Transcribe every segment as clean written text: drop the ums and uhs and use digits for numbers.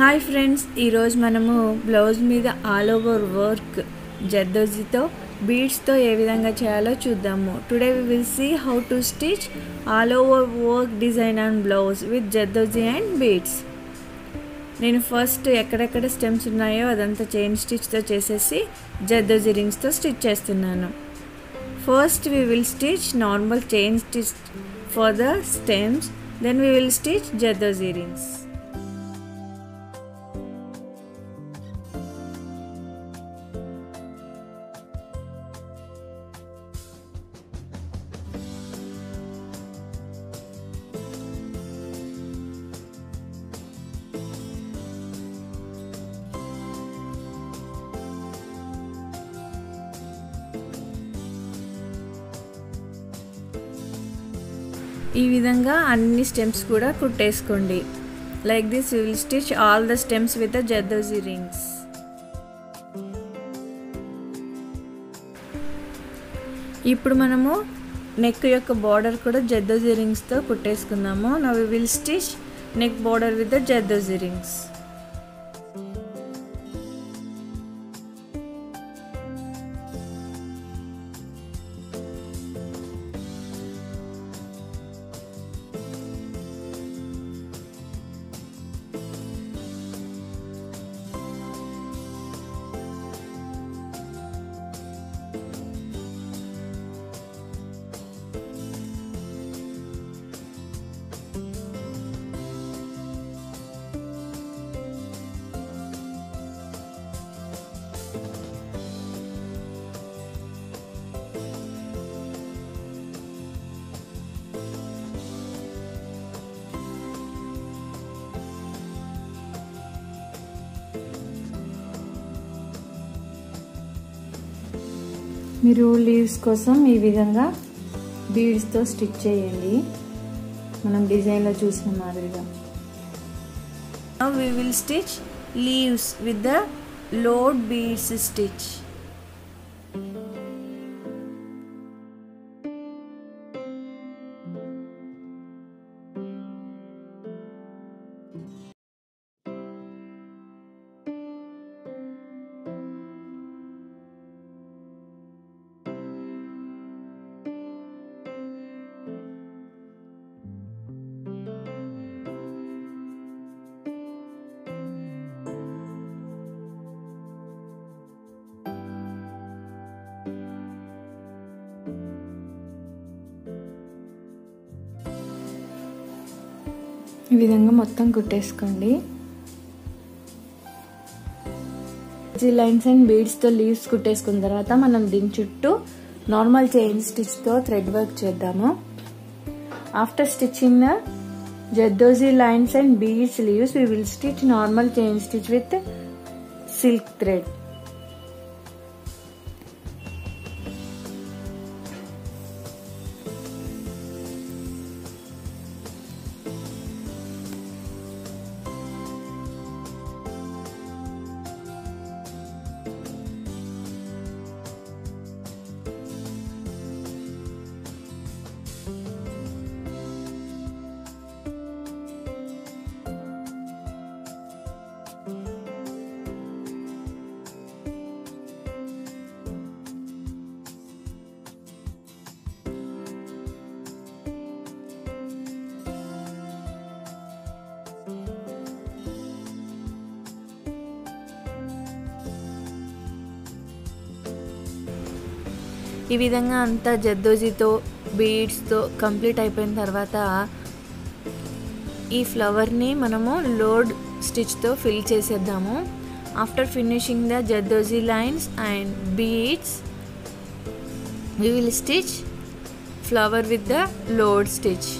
Hi friends, ఈరోజు మనము blouse మీద ఆల్ ఓవర్ వర్క్ జర్దోజీతో బీడ్స్తో ఏ విధంగా చేయాలో చూద్దాము. Today we will see how to stitch all over work design and blouse with zardozi and beads. నేను ఫస్ట్ ఎక్కడెక్కడ స్టెమ్స్ ఉన్నాయో అదంతా చైన్ స్టిచ్తో చేసేసి జర్దోజీ రింగ్స్తో స్టిచ్ చేస్తున్నాను. First we will stitch normal chain stitch for the stems, then we will stitch zardozi rings. ఈ విధంగా అన్ని స్టెమ్స్ కూడా కుట్టేసుకోండి. Like this we will stitch all the stems with the zardozi rings. ఇప్పుడు మనము నెక్ యొక్క బార్డర్ కూడా జర్దోజీ రింగ్స్తో కుట్టేసుకుందాము. Now we will stitch neck border with the zardozi rings. మీరు లీవ్స్ కోసం ఈ విధంగా బీడ్స్తో స్టిచ్ చేయండి, మనం డిజైన్లో చూసిన మాదిరిగా. Now we will stitch leaves with the load beads stitch. ఈ విధంగా మొత్తం కుట్టేసుకోండి. లైన్స్ అండ్ బీడ్స్తో లీవ్స్ కుట్టేసుకున్న తర్వాత మనం దీని చుట్టూ నార్మల్ చైన్ స్టిచ్తో థ్రెడ్ వర్క్ చేద్దాము. After stitching the zardozi lines and beads leaves we will stitch normal chain stitch with silk thread. ఈ విధంగా అంతా జర్దోజీతో బీడ్స్తో కంప్లీట్ అయిపోయిన తర్వాత ఈ ఫ్లవర్ని మనము లోడ్ స్టిచ్తో ఫిల్ చేసేద్దాము. After finishing the zardozi lines and beads we will stitch flower with the load stitch.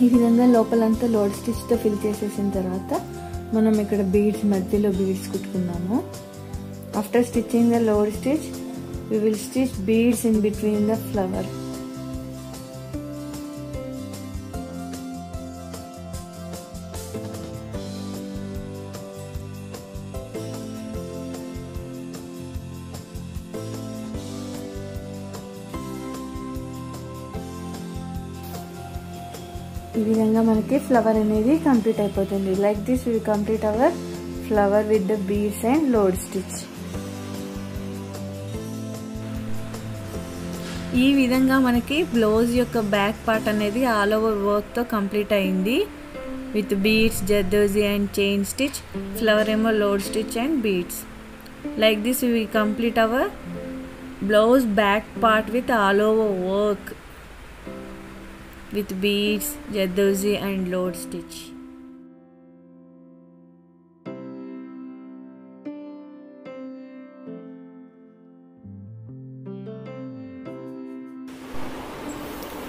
ఈ విధంగా లోపలంతా లోడ్ స్టిచ్తో ఫిల్ చేసేసిన తర్వాత మనం ఇక్కడ బీడ్స్ మధ్యలో బీడ్స్ కుట్టుకుందాము. After stitching the load stitch we will stitch beads in between the flower. ఈ విధంగా మనకి ఫ్లవర్ అనేది కంప్లీట్ అయిపోతుంది. Like this we complete our flower with the beads and load stitch. ఈ విధంగా మనకి బ్లౌజ్ యొక్క బ్యాక్ పార్ట్ అనేది ఆల్ ఓవర్ వర్క్తో కంప్లీట్ అయింది. With beads, zardozi and chain stitch, flower ఏమో load stitch and beads. Like this we complete our blouse back part with all over work with beads, zardozi and load stitch.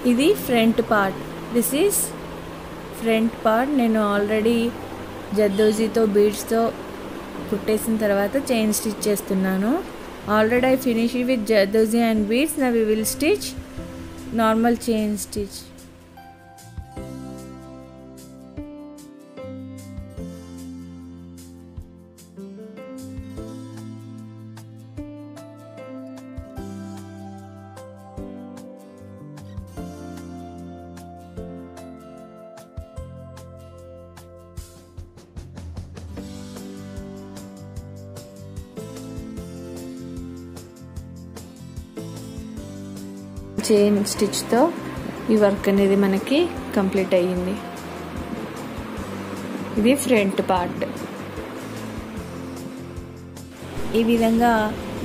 ఇది front part. This is front part. నేను already జర్దోజీతో బీడ్స్తో కుట్టేసిన తర్వాత chain stitch చేస్తున్నాను. Already I finish with zardozi and beads. Now we will stitch normal chain stitch. చైన్ స్టిచ్తో ఈ వర్క్ అనేది మనకి కంప్లీట్ అయ్యింది. ఇది ఫ్రంట్ పార్ట్. ఈ విధంగా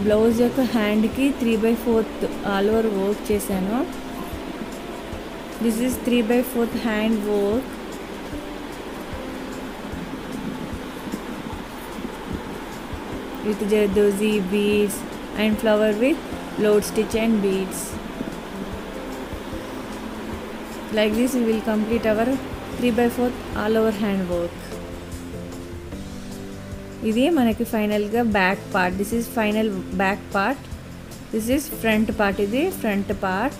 బ్లౌజ్ యొక్క హ్యాండ్కి 3/4 ఆల్ ఓవర్ వర్క్ చేశాను. This is 3/4 hand work. With zardozi, beads and flower with load stitch and beads. Like this we will complete our 3/4 all over hand work. ఇది మనకి ఫైనల్గా back part. This is final back part. This is front part. ఇది front part.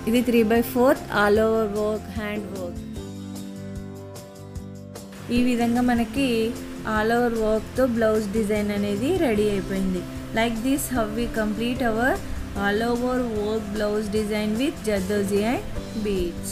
ఇది 3/4 all over work hand work. ఈ విధంగా మనకి all over వర్క్తో blouse design అనేది రెడీ అయిపోయింది. Like this how we complete our all over work blouse design with Jardozi and beads.